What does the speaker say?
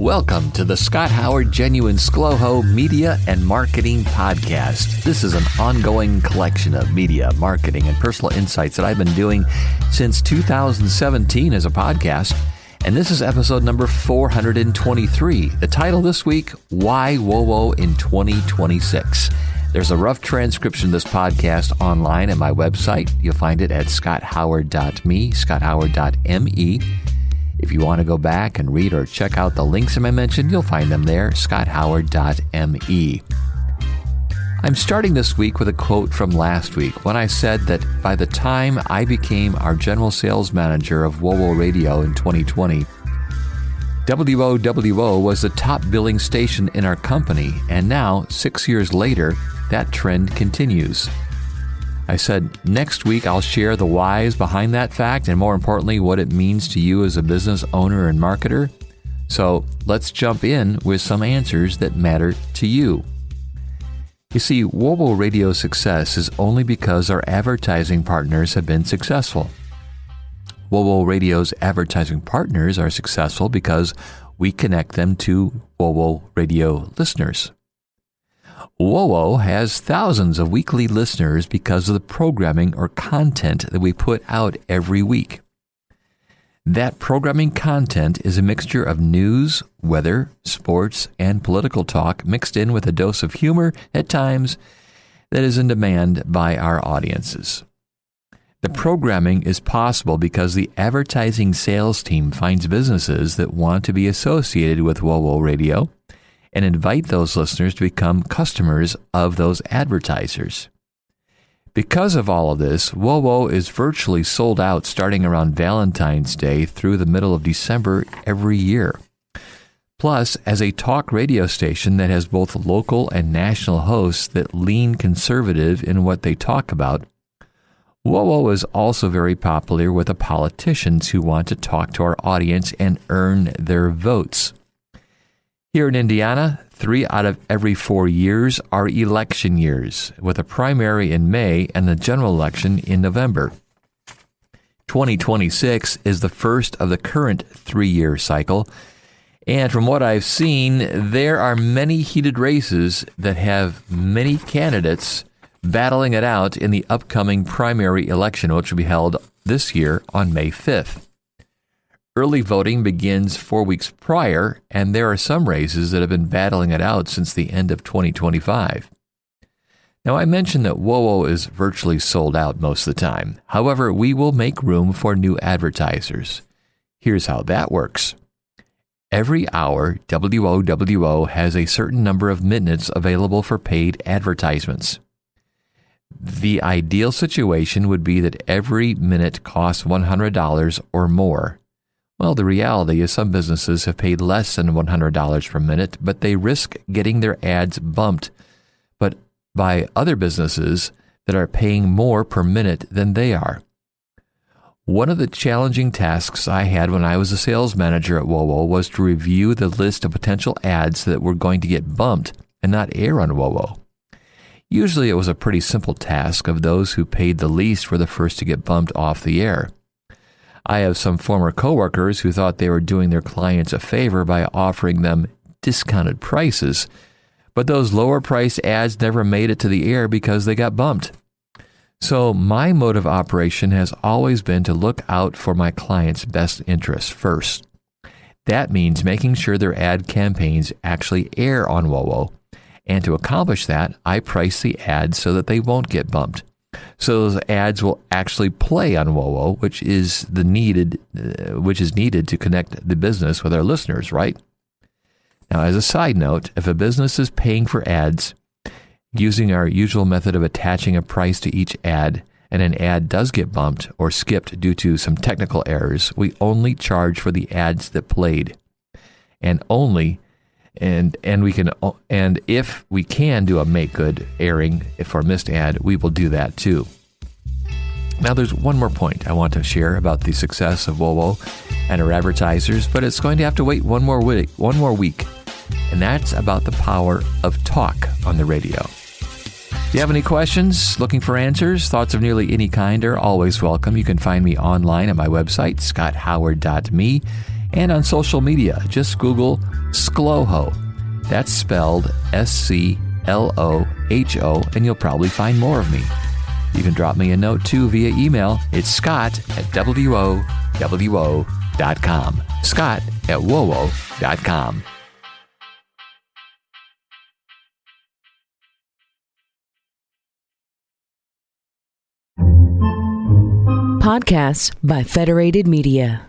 Welcome to the Scott Howard Genuine ScLoHo Media and Marketing Podcast. This is an ongoing collection of media, marketing, and personal insights that I've been doing since 2017 as a podcast. And this is episode number 423. The title this week, Why WOWO in 2026. There's a rough transcription of this podcast online at my website. You'll find it at scotthoward.me, scotthoward.me. If you want to go back and read or check out the links I mentioned, you'll find them there, scotthoward.me. I'm starting this week with a quote from last week when I said that by the time I became our general sales manager of WOWO Radio in 2020, WOWO was the top billing station in our company, and now, 6 years later, that trend continues. I said, next week I'll share the whys behind that fact and more importantly, what it means to you as a business owner and marketer. So let's jump in with some answers that matter to you. You see, WOWO Radio's success is only because our advertising partners have been successful. WOWO Radio's advertising partners are successful because we connect them to WOWO Radio listeners. WOWO has thousands of weekly listeners because of the programming or content that we put out every week. That programming content is a mixture of news, weather, sports, and political talk mixed in with a dose of humor at times that is in demand by our audiences. The programming is possible because the advertising sales team finds businesses that want to be associated with WOWO Radio and invite those listeners to become customers of those advertisers. Because of all of this, WOWO is virtually sold out starting around Valentine's Day through the middle of December every year. Plus, as a talk radio station that has both local and national hosts that lean conservative in what they talk about, WOWO is also very popular with the politicians who want to talk to our audience and earn their votes. Here in Indiana, 3 out of every 4 years are election years, with a primary in May and the general election in November. 2026 is the first of the current 3-year cycle, and from what I've seen, there are many heated races that have many candidates battling it out in the upcoming primary election, which will be held this year on May 5th. Early voting begins 4 weeks prior, and there are some races that have been battling it out since the end of 2025. Now, I mentioned that WOWO is virtually sold out most of the time. However, we will make room for new advertisers. Here's how that works. Every hour, WOWO has a certain number of minutes available for paid advertisements. The ideal situation would be that every minute costs $100 or more. Well, the reality is some businesses have paid less than $100 per minute, but they risk getting their ads bumped by other businesses that are paying more per minute than they are. One of the challenging tasks I had when I was a sales manager at WOWO was to review the list of potential ads that were going to get bumped and not air on WOWO. Usually it was a pretty simple task of those who paid the least were the first to get bumped off the air. I have some former coworkers who thought they were doing their clients a favor by offering them discounted prices, but those lower-priced ads never made it to the air because they got bumped. So my mode of operation has always been to look out for my clients' best interests first. That means making sure their ad campaigns actually air on WOWO, and to accomplish that, I price the ads so that they won't get bumped. So those ads will actually play on WOWO, which is needed to connect the business with our listeners, right? Now, as a side note, if a business is paying for ads using our usual method of attaching a price to each ad, and an ad does get bumped or skipped due to some technical errors, we only charge for the ads that played, and if we can do a make good airing for a missed ad, we will do that too. Now, there's one more point I want to share about the success of WOWO and our advertisers, but it's going to have to wait one more week, and that's about the power of talk on the radio. If you have any questions, looking for answers, thoughts of nearly any kind are always welcome. You can find me online at my website, scotthoward.me. And on social media, just Google ScLoHo. That's spelled ScLoHo, and you'll probably find more of me. You can drop me a note too via email. It's scott@WOWO.com. Scott@WOWO.com. Podcasts by Federated Media.